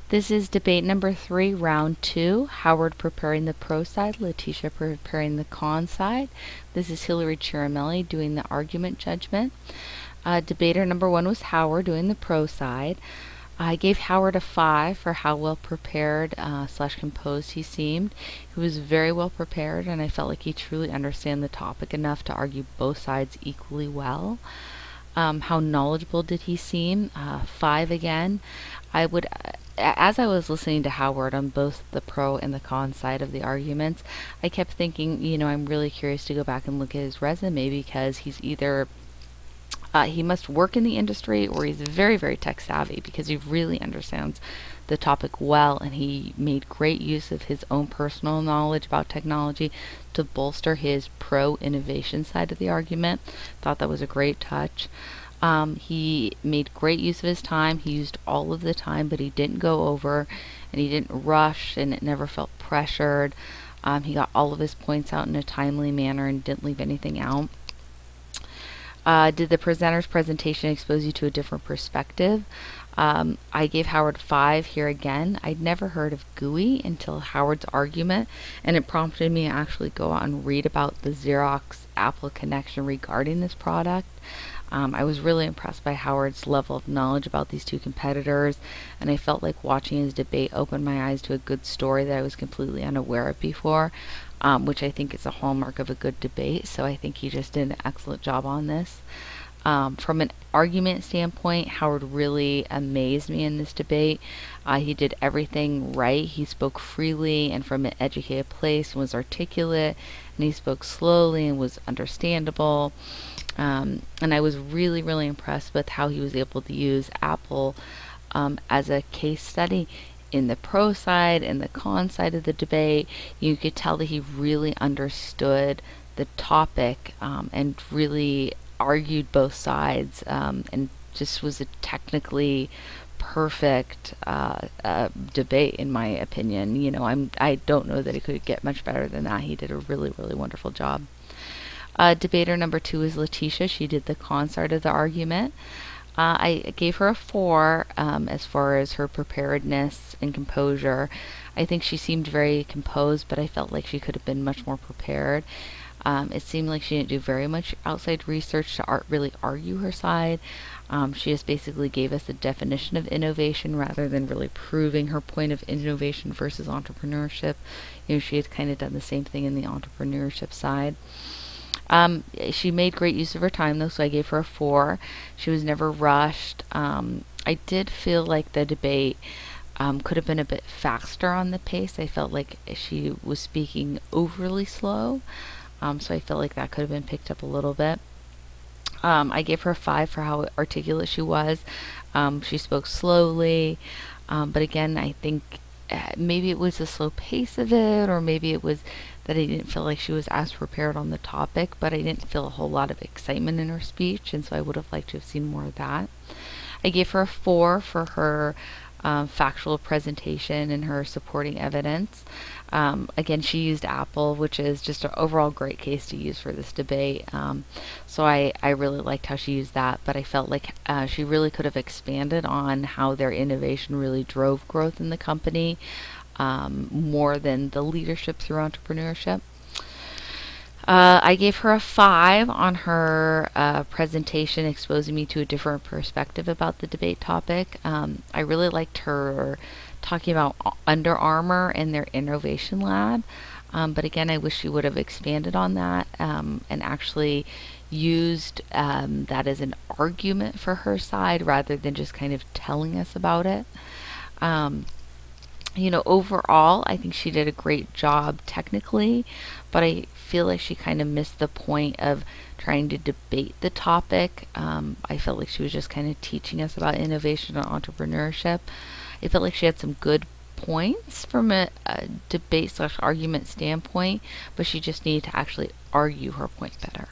This is debate number 3, round 2. Howard preparing the pro side, Letitia preparing the con side. This is Hillary Chiramelli doing the argument judgment. Debater number 1 was Howard doing the pro side. I gave Howard a 5 for how well prepared / composed he seemed. He was very well prepared, and I felt like he truly understood the topic enough to argue both sides equally well. How knowledgeable did he seem? 5 again. As I was listening to Howard on both the pro and the con side of the arguments, I kept thinking, I'm really curious to go back and look at his resume, because he's either he must work in the industry, or he's very, very tech savvy, because he really understands the topic well, and he made great use of his own personal knowledge about technology to bolster his pro innovation side of the argument. Thought that was a great touch. He made great use of his time. He used all of the time, but he didn't go over, and he didn't rush, and it never felt pressured. He got all of his points out in a timely manner and didn't leave anything out. Did the presenter's presentation expose you to a different perspective? I gave Howard 5 here again. I'd never heard of GUI until Howard's argument, and it prompted me to actually go out and read about the Xerox Apple connection regarding this product. I was really impressed by Howard's level of knowledge about these two competitors, and I felt like watching his debate opened my eyes to a good story that I was completely unaware of before, which I think is a hallmark of a good debate. So I think he just did an excellent job on this. From an argument standpoint, Howard really amazed me in this debate. He did everything right. He spoke freely and from an educated place, and was articulate, and he spoke slowly and was understandable. And I was really, really impressed with how he was able to use Apple as a case study in the pro side and the con side of the debate. You could tell that he really understood the topic and really argued both sides, and just was a technically perfect debate, in my opinion. I don't know that it could get much better than that. He did a really, really wonderful job. Debater number 2 is Letitia. She did the con side of the argument. I gave her a 4 as far as her preparedness and composure. I think she seemed very composed, but I felt like she could have been much more prepared. It seemed like she didn't do very much outside research to really argue her side. She just basically gave us a definition of innovation rather than really proving her point of innovation versus entrepreneurship. She had kind of done the same thing in the entrepreneurship side. She made great use of her time, though, so I gave her a 4. She was never rushed. I did feel like the debate could have been a bit faster on the pace. I felt like she was speaking overly slow, so I felt like that could have been picked up a little bit. I gave her a 5 for how articulate she was. She spoke slowly, but again, I think maybe it was the slow pace of it, or maybe it was that I didn't feel like she was as prepared on the topic, but I didn't feel a whole lot of excitement in her speech, and so I would have liked to have seen more of that. I gave her a 4 for her factual presentation and her supporting evidence. Again, she used Apple, which is just an overall great case to use for this debate. So I really liked how she used that, but I felt like she really could have expanded on how their innovation really drove growth in the company, more than the leadership through entrepreneurship. I gave her a 5 on her presentation, exposing me to a different perspective about the debate topic. I really liked her talking about Under Armour and their innovation lab, but again, I wish she would have expanded on that and actually used that as an argument for her side rather than just kind of telling us about it. Overall, I think she did a great job technically, but I feel like she kind of missed the point of trying to debate the topic. I felt like she was just kind of teaching us about innovation and entrepreneurship. I felt like she had some good points from a debate / argument standpoint, but she just needed to actually argue her point better.